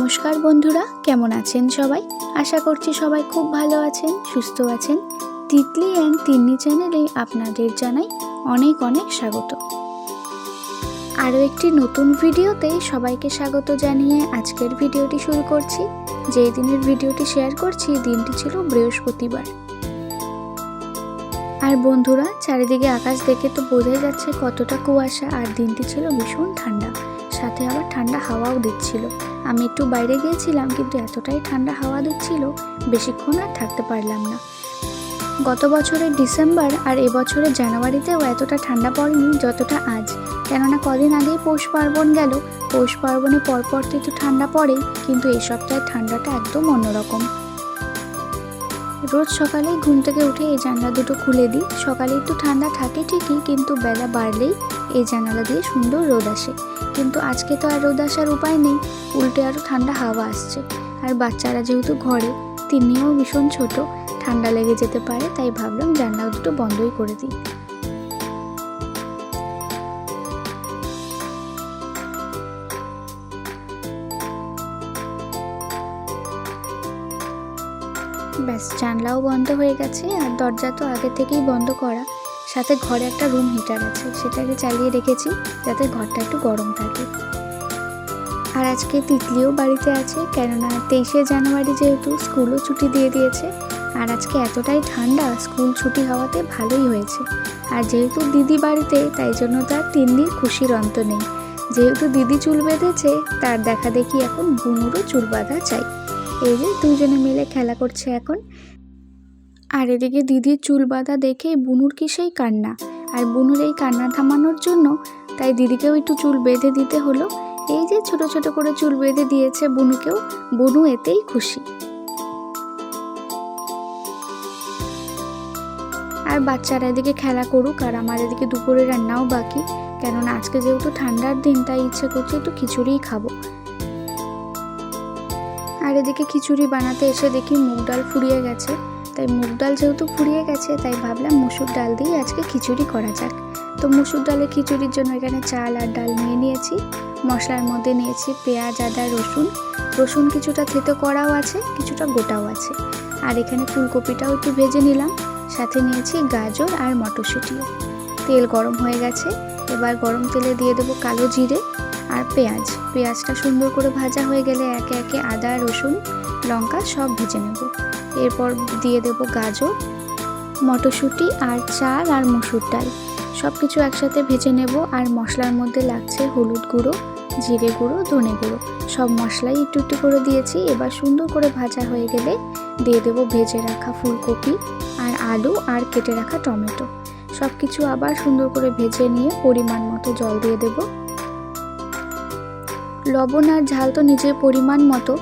নমস্কার বন্ধুরা, কেমন আছেন সবাই? আশা করছি সবাই খুব ভালো আছেন, সুস্থ আছেন। তিতলি অ্যান্ড তিন্নি চ্যানেলে আপনাদের জানাই অনেক অনেক স্বাগত। আরও একটি নতুন ভিডিওতে সবাইকে স্বাগত জানিয়ে আজকের ভিডিওটি শুরু করছি। যেই দিনের ভিডিওটি শেয়ার করছি দিনটি ছিল বৃহস্পতিবার। আর বন্ধুরা, চারিদিকে আকাশ দেখে তো বোঝাই যাচ্ছে কতটা কুয়াশা, আর দিনটি ছিল ভীষণ ঠান্ডা, সাথে আবার ঠান্ডা হাওয়াও দিচ্ছিল। আমি একটু বাইরে গিয়েছিলাম, কিন্তু এতটাই ঠান্ডা হাওয়া দিচ্ছিল বেশিক্ষণ আর থাকতে পারলাম না। গত বছরের ডিসেম্বর আর এবছরের জানুয়ারিতেও এতটা ঠান্ডা পড়েনি যতটা আজ, কেননা কদিন আগেই পৌষ পার্বণ গেল। পৌষ পার্বণে পরপর তো একটু ঠান্ডা পড়েই, কিন্তু এই সপ্তাহে ঠান্ডাটা একদম অন্যরকম। রোজ সকালেই ঘুম থেকে উঠে এই জানলা দুটো খুলে দিই। সকালে একটু ঠান্ডা থাকে ঠিকই, কিন্তু বেলা বাড়লেই এই জানালা দিয়ে সুন্দর রোদ আসে। কিন্তু আজকে তো আর রোদ আসার উপায় নেই, উল্টে আরও ঠান্ডা হাওয়া আসছে। আর বাচ্চারা যেহেতু ঘরে, তিনিও ভীষণ ছোট, ঠান্ডা লেগে যেতে পারে, তাই ভাবলাম জানলা দুটো বন্ধই করে দিই। ব্যাস, জানলাও বন্ধ হয়ে গেছে, আর দরজা তো আগে থেকেই বন্ধ করা। সাথে ঘরে একটা রুম হিটার আছে, সেটাকে চালিয়ে রেখেছি যাতে ঘরটা একটু গরম থাকে। আর আজকে তিতলিও বাড়িতে আছে, কেননা 23শে জানুয়ারি যেহেতু স্কুলও ছুটি দিয়ে দিয়েছে। আর আজকে এতটাই ঠান্ডা, স্কুল ছুটি হওয়াতে ভালোই হয়েছে। আর যেহেতু দিদি বাড়িতে, তাই জন্য তার তিন্নির খুশির অন্ত নেই। যেহেতু দিদি চুল বেঁধেছে, তার দেখা দেখি এখন বুনুরও চুল বাঁধা চাই। এই যে দুজনে মিলে খেলা করছে এখন। আর এদিকে দিদির চুল বাঁধা দেখে বুনুর কি সেই কান্না। আর বুনুর এই কান্না থামানোর জন্য তাই দিদিকেও একটু চুল বেঁধে দিতে হলো। এই যে ছোট ছোট করে চুল বেঁধে দিয়েছে বুনুকেও, বুনু এতেই খুশি। আর বাচ্চারা এদিকে খেলা করুক, আর আমার এদিকে দুপুরে রান্নাও বাকি, কেননা আজকে যেহেতু ঠান্ডার দিন, তাই ইচ্ছে করছে একটু খিচুড়িই খাবো। আর এদিকে খিচুড়ি বানাতে এসে দেখি মুগ ডাল ফুরিয়ে গেছে। তাই মুগ ডাল যেহেতু ফুরিয়ে গেছে, তাই ভাবলাম মুসুর ডাল দিয়ে আজকে খিচুড়ি করা যাক। তো মুসুর ডালের খিচুড়ির জন্য এখানে চাল আর ডাল নিয়ে নিয়েছি। মশলার মধ্যে নিয়েছি পেঁয়াজ, আদা, রসুন কিছুটা থেতো করাও আছে, কিছুটা গোটাও আছে। আর এখানে ফুলকপিটাও একটু ভেজে নিলাম, সাথে নিয়েছি গাজর আর মটরশুঁটিও। তেল গরম হয়ে গেছে, এবার গরম তেলে দিয়ে দেবো কালো জিরে আর পেঁয়াজটা সুন্দর করে ভাজা হয়ে গেলে একে একে আদা, রসুন, লঙ্কা সব ভেজে নেব। এরপর দিয়ে দেব গাজর, মটরশুঁটি আর চাল আর মুসুর ডাল, সব কিছু একসাথে ভেজে নেব। আর মশলার মধ্যে লাগছে হলুদ গুঁড়ো, জিরে গুঁড়ো, ধনে গুঁড়ো, সব মশলাই একটু একটু করে দিয়েছি। এবার সুন্দর করে ভাজা হয়ে গেলে দিয়ে দেব ভেজে রাখা ফুলকপি আর আলু আর কেটে রাখা টমেটো। সব কিছু আবার সুন্দর করে ভেজে নিয়ে পরিমাণ মতো জল দিয়ে দেব। লবণ আর ঝাল তো নিজের পরিমাণ মতো।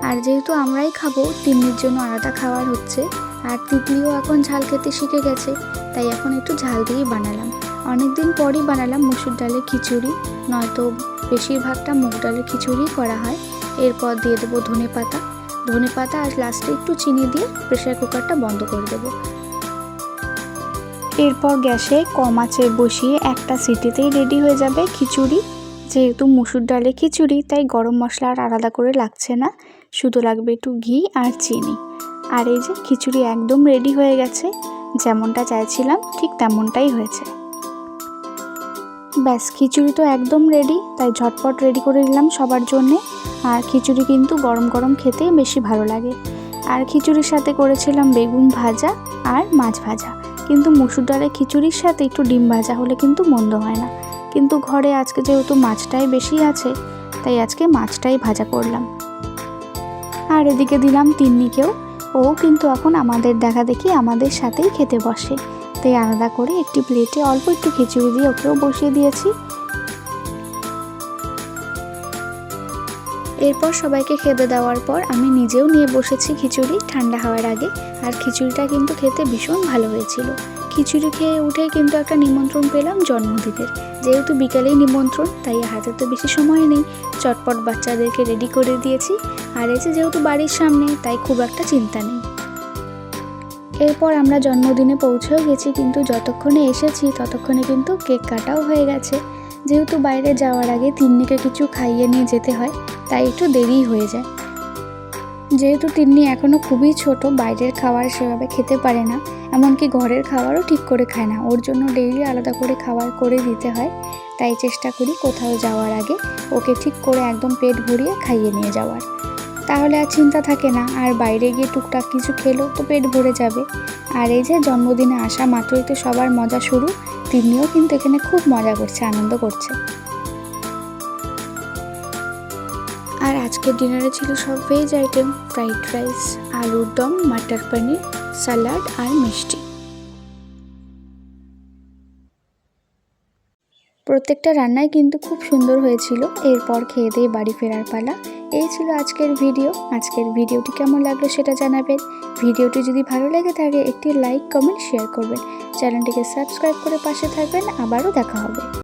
আর যেহেতু আমরাই খাবো, তিন্নির জন্য আলাদা খাওয়ার হচ্ছে। আর তিতলিও এখন ঝাল খেতে শিখে গেছে, তাই এখন একটু ঝাল দিয়েই বানালাম। অনেকদিন পরই বানালাম মুসুর ডালের খিচুড়ি, নয়তো বেশিরভাগটা মুগ ডালের খিচুড়ি করা হয়। এরপর দিয়ে দেবো ধনে পাতা আর লাস্টে একটু চিনি দিয়ে প্রেসার কুকারটা বন্ধ করে দেবো। এরপর গ্যাসে কম আঁচে বসিয়ে একটা সিটিতেই রেডি হয়ে যাবে খিচুড়ি। যেহেতু মুসুর ডালের খিচুড়ি, তাই গরম মশলা আর আলাদা করে লাগছে না, শুধু লাগবে একটু ঘি আর চিনি। আর এই যে খিচুড়ি একদম রেডি হয়ে গেছে, যেমনটা চাইছিলাম ঠিক তেমনটাই হয়েছে। ব্যাস, খিচুড়ি তো একদম রেডি, তাই ঝটপট রেডি করে নিলাম সবার জন্যে। আর খিচুড়ি কিন্তু গরম গরম খেতে বেশি ভালো লাগে। আর খিচুড়ির সাথে করেছিলাম বেগুন ভাজা আর মাছ ভাজা, কিন্তু মুসুর ডালের খিচুড়ির সাথে একটু ডিম ভাজা হলে কিন্তু মন্দ হয় না। কিন্তু ঘরে আজকে যেহেতু মাছটাই বেশি আছে, তাই আজকে মাছটাই ভাজা করলাম। আর এদিকে দিলাম তিন্নিকেও, ও কিন্তু এখন আমাদের দেখা দেখি আমাদের সাথেই খেতে বসে, তাই আলাদা করে একটি প্লেটে অল্প একটু খিচুড়ি দিয়ে ওকেও বসিয়ে দিয়েছি। এরপর সবাইকে খেতে দেওয়ার পর আমি নিজেও নিয়ে বসেছি খিচুড়ি ঠান্ডা হওয়ার আগে। আর খিচুড়িটা কিন্তু খেতে ভীষণ ভালো হয়েছিল। খিচুড়ি খেয়ে উঠেই কিন্তু একটা নিমন্ত্রণ পেলাম জন্মদিনের। যেহেতু বিকালেই নিমন্ত্রণ, তাই হাতে তো বেশি সময় নেই, চটপট বাচ্চাদেরকে রেডি করে দিয়েছি। আর এসে যেহেতু বাড়ির সামনে, তাই খুব একটা চিন্তা নেই। এরপর আমরা জন্মদিনে পৌঁছেও গেছি, কিন্তু যতক্ষণে এসেছি ততক্ষণে কিন্তু কেক কাটাও হয়ে গেছে। যেহেতু বাইরে যাওয়ার আগে তিন্নিকে কিছু খাইয়ে নিয়ে যেতে হয়, তাই একটু দেরি হয়ে যায়। যেহেতু তিন্নি এখনও খুবই ছোট, বাইরের খাবার সেভাবে খেতে পারে না, এমনকি ঘরের খাবারও ঠিক করে খায় না। ওর জন্য ডেইলি আলাদা করে খাবার করে দিতে হয়। তাই চেষ্টা করি কোথাও যাওয়ার আগে ওকে ঠিক করে একদম পেট ভরিয়ে খাইয়ে নিয়ে যাওয়ার। তাহলে আর চিন্তা থাকে না, আর বাইরে গিয়ে টুকটাক কিছু খেলো তো পেট ভরে যাবে। আর এই যে জন্মদিনে আসা মাত্রই তো সবার মজা শুরু। তিন্নিও কিন্তু এখানে খুব মজা করছে, আনন্দ করছে। আর আজকের ডিনারে ছিল সব ভেজ আইটেম, ফ্রাইড রাইস, আলুর দম, মাটার পনির, স্যালাড আর মিষ্টি। প্রত্যেকটা রান্নাই কিন্তু খুব সুন্দর হয়েছিল। এরপর খেয়ে দিয়ে বাড়ি ফেরার পালা। এই ছিল আজকের ভিডিও। আজকের ভিডিওটি কেমন লাগলো সেটা জানাবেন। ভিডিওটি যদি ভালো লেগে থাকে একটি লাইক, কমেন্ট, শেয়ার করবেন। চ্যানেলটিকে সাবস্ক্রাইব করে পাশে থাকবেন। আবারও দেখা হবে।